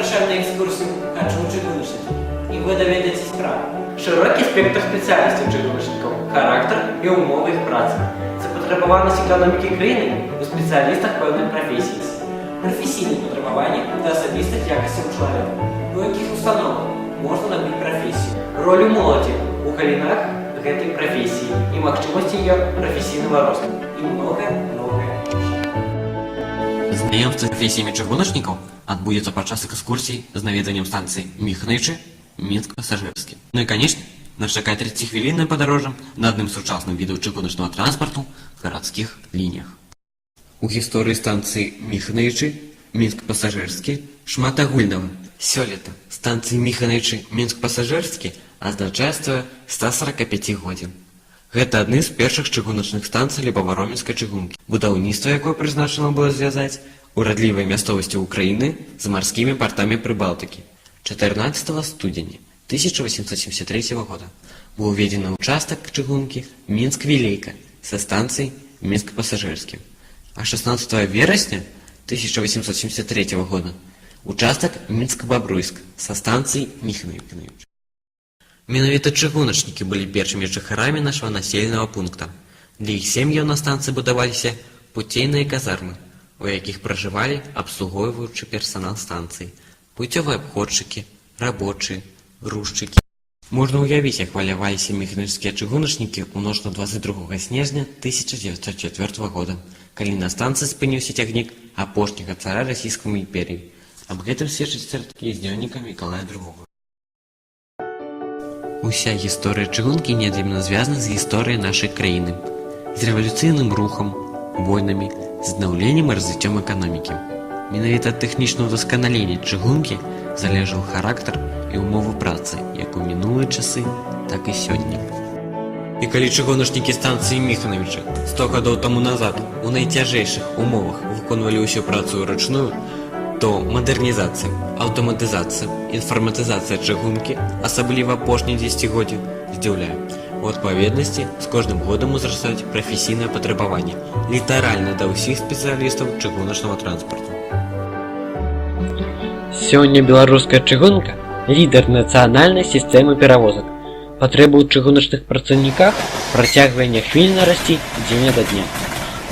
запрашаем на экскурсию «Хочу чыгуночники». И вы доведаетесь прав. Широкий спектр специальностей чыгуночников, характер и умовы их працы. Запотребованность экономики країни у спеціалістах певної професії. Професійні потребування та особистих якостей у чоловіка. У яких установах можна набути професію. Роль у молоді у галинах этой профессии и махчимости ее профессийного роста. И многое-многое. Знайомство з професіями чыгуначнікаў адбудзецца падчас экскурсій з наведаннем станцыі Міхнычы, Мінск-Пасажырскі. Ну і, канечне, нас чакае 30-хвіліннае падарожжа на адным з сучасных відаў чыгуначнага транспарту гарадскіх лініях. У гісторыі станцыі Міхнычы, Мінск-Пасажырскі шмат агульнага. Сёлета станцыі Міхнычы, Мінск-Пасажырскі азначае сваё 145-годдзе. Гэта адны з першых чыгуначных станцый Лібава-Роменскай чыгункі, будаўніцтва якой прызначана было звязаць урадлівай мясцовасці Украіны з марскімі партамі Прыбалтыкі. 14 студзеня 1873 года быў уведзены ўчастак чыгункі Мінск-Вілейка са станцыі Мінск-Пасажырскі. А 16 верасня 1873 года участак Мінск-Бабруйск са станцыі Міхнычы. Менавіта чыгуначнікі былі першымі жыхарамі нашага населенага пункта. Для іх сем'яў на станцыі будаваліся пуцейныя казармы, у якіх пражывалі абслугоўваючы персанал станцыі, пуцёвыя абходчыкі, рабочыя, грузчыкі. Можна ўявіць, як хваляваліся міхнычскія чыгуначнікі ў ноч на 22 снежня 1904 года, калі на станцыі спыніўся цягнік апошняга цара расійскай імперіі. Аб гэтым сведчаць цэрткі з дзённіка Мікалая II. Уся гісторыя чыгункі неад'емна звязана з гісторыяй нашай краіны, з рэвалюцыйным рухам, войнамі, з аднаўленнем і развіццём эканомікі. Менавіта ад тэхнічнага ўдасканалення чыгункі залежаў характар і ўмовы працы як у мінулыя часы, так і сёння. І калі чыгуначнікі станцыі Міхнычы 100 гадоў таму назад у найцяжэйшых умовах выконвалі ўсю працу ўручную, то мадэрнізацыя, аўтаматызацыя, інфарматызацыя чыгункі, асабліва апошнія 10-годдзі, здзіўляе. У адпаведнасці з кожным годам узрастаюць прафесійныя патрабаванні літаральна да ўсіх спецыялістаў чыгуначнага транспарту. Сёння беларуская чыгунка – лідар нацыянальнай сістэмы перавозак. Патрэба ў чыгуначных працаўніках працягвае няхвільна расці дзень ад дня.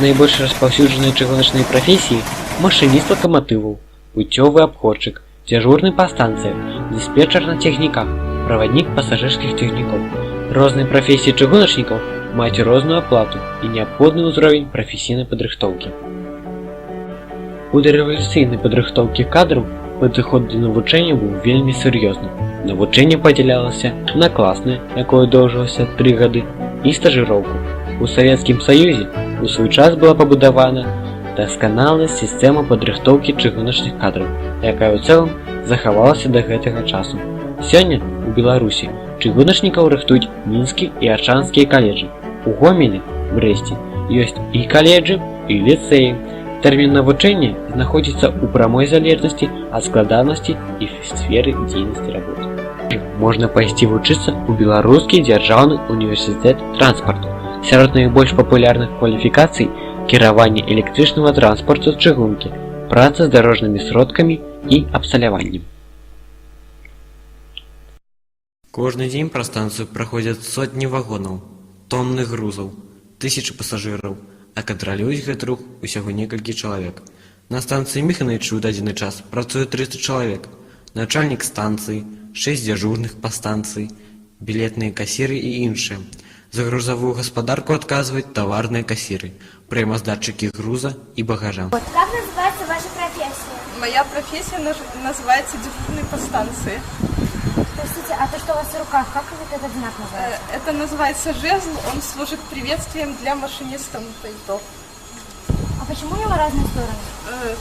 Найбольш распаўсюджаныя чыгуначныя прафесіі – машыніст лакаматываў, пуцёвы абходчык, дзяжурны па станцыях, дыспетчар на цягніках, праваднік пасажырскіх цягнікоў. Розныя прафесіі чыгуначнікаў маюць розную аплату і неабходны ўзровень прафесійнай падрыхтоўкі. У дарэвалюцыйнай падрыхтоўкі кадраў падыход да навучання быў вельмі сур'ёзны. Навучанне падзялялася на класнае, якое доўжылася 3 гады, і стажыроўку. У Савецкім Саюзе у свой час была пабудавана дасканалая сістэма падрыхтоўкі чыгуначных кадраў, якая ў цэлым захавалася да гэтага часу. Сёння у Беларусі чыгуначнікаў рыхтуюць мінскі і аршанскія каледжы. У Гомелі, Брэсце ёсць і каледжы, і ліцэі. Тэрмін навучання знаходзіцца ў прамой залежнасці ад складанасці і сферы дзейнасці работы. Можна пайсці вучыцца ў Беларускі дзяржаўны універсітэт транспарту. Сярод найбольш папулярных кваліфікацый кіраванне электрычнага транспарту з чыгункі, праца з дарожнымі сродкамі і абсталяваннем. Кожны дзень праз станцыю праходзяць сотні вагонаў, тонны грузаў, тысячы пасажыраў, а кантралююць гэты рух усяго некалькі чалавек. На станцыі Міхнычы ў дадзены час працуе 300 чалавек, начальнік станцыі, 6 дзяжурных па станцыі, білетныя касіры і іншыя. За грузовую гаспадарку отказывают товарные кассиры, прямоздатчики груза и багажа. Как называется ваша профессия? Моя профессия называется дежурный по станции. Простите, а то, что у вас в руках, как вот этот знак называется? Это называется жезл, он служит приветствием для машинистов поездов. А почему у него разные стороны?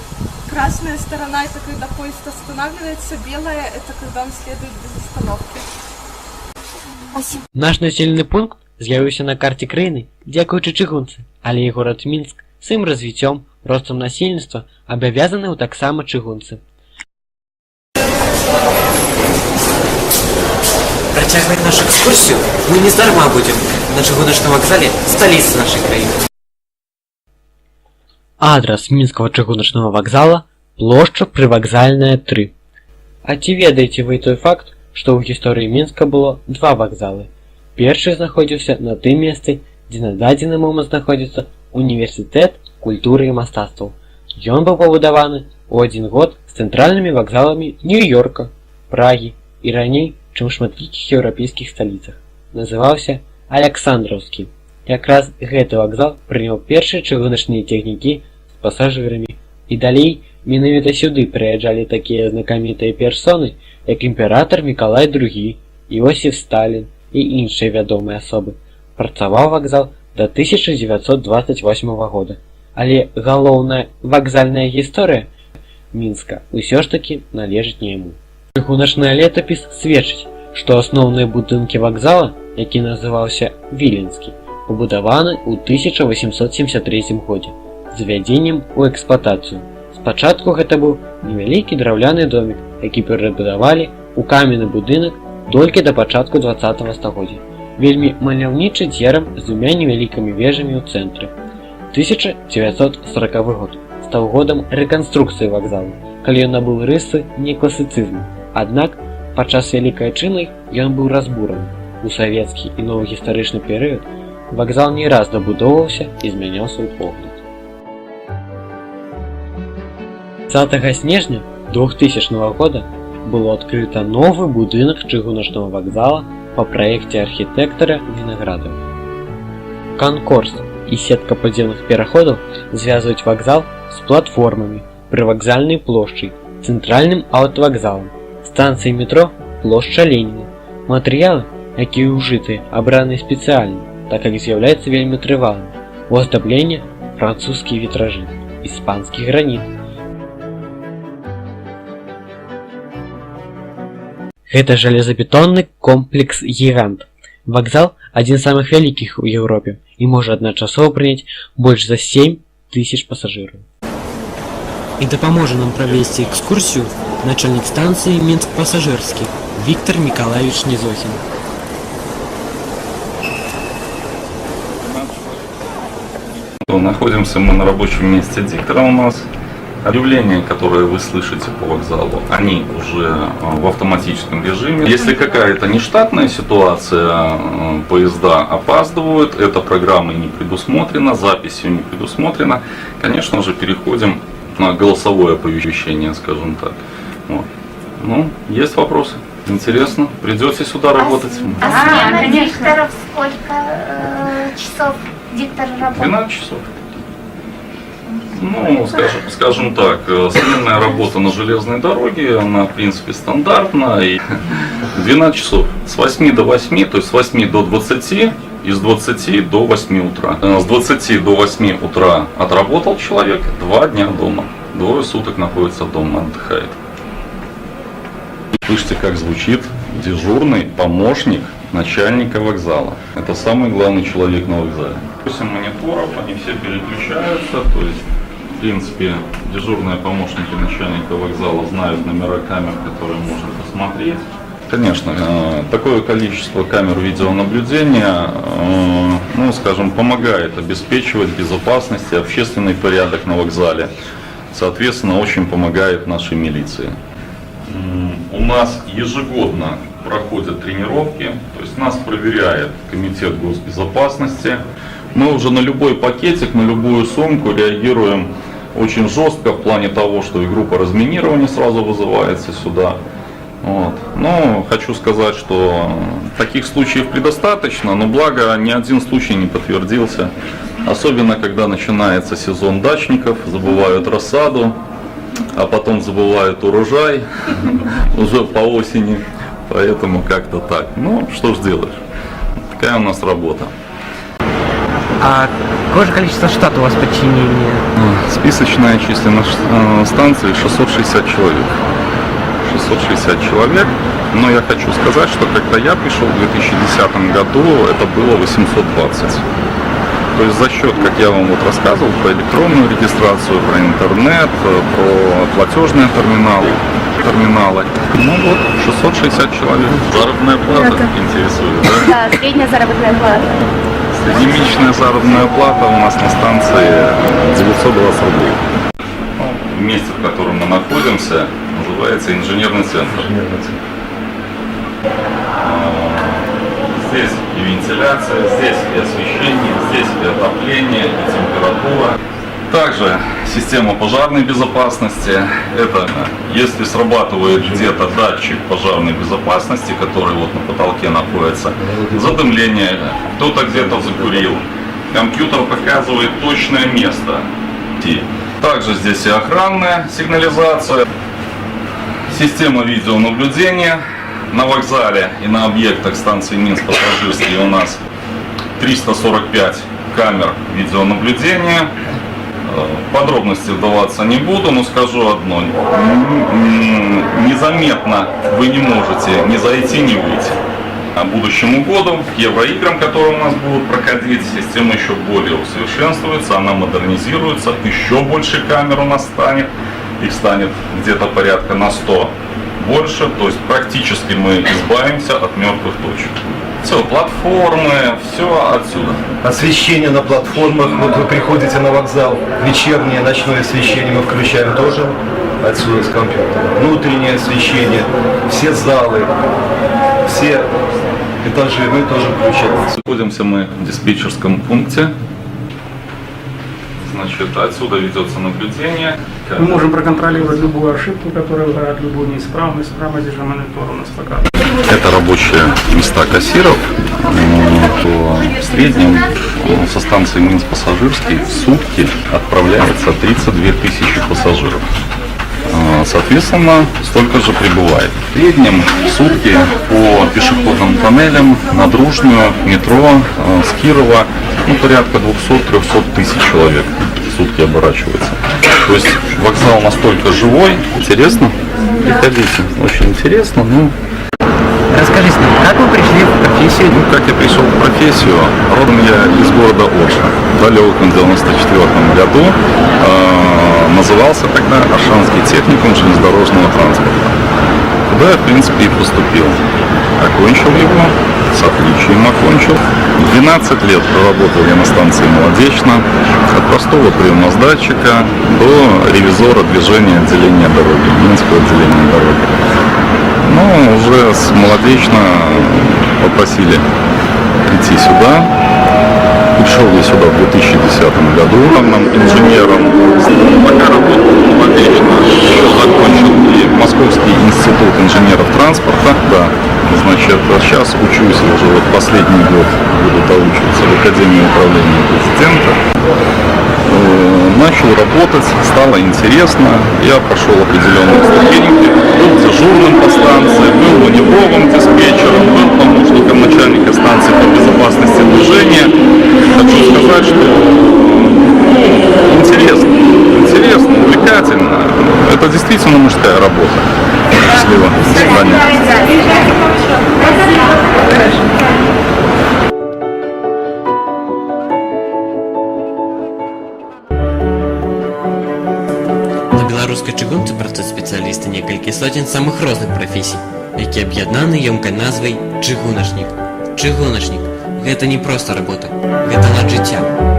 Красная сторона – это когда поезд останавливается, белая – это когда он следует без остановки. Спасибо. Наш населены пункт з'явіўся на карце краіны дзякуючы чыгунцы, але і горад Мінск з ім развіццём, ростам насельніцтва абавязаны ў таксама чыгунцы. Працягваць нашу экскурсію мы нездарма будзем на чыгуначным вакзале сталіцы нашай краіны. Адрас Мінскага чыгуначнага вакзала – плошча Прывакзальная 3. А ці ведаеце вы той факт, што ў гісторыі Мінска было два вакзалы. Першы знаходзіўся на тым месцы, дзе на дадзены момант знаходзіцца універсітэт культуры і мастацтваў. Ён быў пабудаваны ў адзін год з цэнтральнымі вакзаламі Нью-Йорка, Прагі і раней, чым у шматлікіх еўрапейскіх сталіцах. Называўся Аляксандраўскі. Якраз гэты вакзал прыняў першыя чыгуначныя цягнікі з пасажырамі. І далей менавіта сюды прыязджалі такія знакамітыя персоны, як імператар Мікалай II, Іосіф Сталін і іншыя вядомыя асобы. Працаваў вакзал да 1928 года. Але галоўная вакзальная гісторыя Мінска ўсё ж такі належыць не яму. Чыгуначны летапіс сведчыць, што асноўныя будынкі вакзала, які называўся Віленскі, пабудаваны ў 1873 годзе з ввядзеннем у эксплуатацыю. Спачатку гэта быў невялікі драўляны домік, які перабудавалі ў каменны будынак толькі да пачатку 20-го стагоддзя. Вельмі маляўнічы дзерам з двумя невялікімі вежамі ў цэнтры. 1940 год стаў годам рэканструкцыі вакзалу, калі ён набыў рысы некласіцызму. Аднак, падчас Вялікай Адчыны ён быў разбураны. У савецкі і новы гістарычны перыяд вакзал не раз дабудоўваўся і змяняў свой погляд. 30 снежня 2000 года было адкрыта новы будынак чыгуначнага вакзала па праекце архітэктара Вінаградова. Канкорс і сетка падземных пераходаў звязваюць вакзал з платформамі, прывакзальнай плошчай, цэнтральным аўтавакзалам, станцыяй метро плошча Леніна. Матэрыялы, якія ўжытыя, абраны спецыяльна, так як з'яўляецца вельмі трывалым. У аздабленні французскія вітражы, іспанскі граніт. Гэта жалезабетонны комплекс «Гігант». Вакзал адзін з самых вялікіх у Еўропе і можа адначасова прыняць больш за 7000 пасажыраў. І дапаможа нам правесці экскурсію начальнік станцыі Мінск-Пасажырскі Віктор Мікалаевич Нізохін. Находимся мы на рабочем месте диктора у нас. Объявления, которые вы слышите по вокзалу, они уже в автоматическом режиме. Если какая-то нештатная ситуация, поезда опаздывают, эта программой не предусмотрена, записью не предусмотрена, конечно же, переходим на голосовое оповещение, скажем так. Вот. Ну, есть вопросы? Интересно? Придете сюда работать? Смена дикторов сколько часов диктор работает? 12 часов. Ну, скажем так, сменная работа на железной дороге, она, в принципе, стандартна. И 12 часов. С 8 до 8, то есть с 8 до 20 и с 20 до 8 утра. С 20 до 8 утра отработал человек, 2 дня дома. 2 суток находится дома, отдыхает. Слышите, как звучит дежурный помощник начальника вокзала. Это самый главный человек на вокзале. 8 мониторов, они все переключаются, то есть, в принципе, дежурные помощники начальника вокзала знают номера камер, которые можно посмотреть. Конечно, такое количество камер видеонаблюдения, ну, скажем, помогает обеспечивать безопасность и общественный порядок на вокзале. Соответственно, очень помогает нашей милиции. У нас ежегодно проходят тренировки, то есть нас проверяет комитет госбезопасности. Мы уже на любой пакетик, на любую сумку реагируем очень жестко в плане того, что и группа разминирования сразу вызывается сюда. Вот. Но хочу сказать, что таких случаев предостаточно, но благо ни один случай не подтвердился. Особенно когда начинается сезон дачников, забывают рассаду, а потом забывают урожай уже по осени. Поэтому как-то так. Ну, что ж делаешь. Такая у нас работа. А какое же количество штата у вас подчинения? Списочная численность станции 660 человек. 660 человек. Но я хочу сказать, что когда я пришел в 2010 году, это было 820. То есть за счет, как я вам вот рассказывал, про электронную регистрацию, про интернет, про платежные терминалы. Ну вот, 660 человек. Заработная плата интересует, да? Да, средняя заработная плата. Среднемесячная заработная плата у нас на станции 920 рублей. В месте, в котором мы находимся, называется инженерный центр. Здесь и вентиляция, здесь и освещение, здесь и отопление, и температура. Также система пожарной безопасности. Это если срабатывает где-то датчик пожарной безопасности, который вот на потолке находится, задымление, кто-то где-то закурил, компьютер показывает точное место. Также здесь и охранная сигнализация, система видеонаблюдения. На вокзале и на объектах станции Минск-Пассажирский у нас 345 камер видеонаблюдения. В подробности вдаваться не буду, но скажу одно. Незаметно вы не можете ни зайти, ни выйти. А будущему году, к Евроиграм, которые у нас будут проходить, система еще более усовершенствуется, она модернизируется, еще больше камер у нас станет. Их станет где-то порядка на 100 больше, то есть практически мы избавимся от мертвых точек. Все, платформы, все отсюда. Освещение на платформах, вот вы приходите на вокзал, вечернее, ночное освещение мы включаем тоже отсюда с компьютера. Внутреннее освещение, все залы, все этажи мы тоже включаем. Находимся мы в диспетчерском пункте. Значит, отсюда ведется наблюдение. Мы можем проконтролировать любую ошибку, которая выдает любую неисправность. Справа здесь же монитор у нас показывает. Это рабочие места кассиров. В среднем со станции Минск-Пассажирский в сутки отправляется 32 тысячи пассажиров. Соответственно, столько же прибывает. В среднем в сутки по пешеходным тоннелям на Дружную, метро, с Кирова порядка 200-300 тысяч человек в сутки оборачивается. То есть вокзал настолько живой, интересно, приходите, очень интересно. Расскажите нам, как вы пришли в профессию? Как я пришел в профессию? Родом я из города Орша. В далеком 94 году назывался тогда Оршанский техникум железнодорожного транспорта. Куда я, в принципе, и поступил. Окончил его, с отличием окончил. 12 лет проработал я на станции Молодечно, от простого приемоздатчика до ревизора движения отделения дороги, Минского отделения дороги. Но уже с Молодечно попросили идти сюда. Пришел я сюда в 2010 году главным инженером. Пока работал в Молодечно, еще закончил и Московский институт инженеров транспорта. Да, значит, сейчас учусь уже вот последний год, буду доучиваться в Академии управления президента. Начал работать, стало интересно, я прошел определенные ступеньки, был дежурным по станции, был маневровым диспетчером, был помощником начальника станции по безопасности движения. Хочу сказать, что интересно, увлекательно. Это действительно мужская работа. Счастливо. До свидания. На беларускай чыгунцы працуюць спецыялісты некалькі сотень самых розных прафесій, які аб'яднаны ёмкай назвай чыгуначнік. Чыгуначнік – гэта не проста работа, гэта лад жыцця.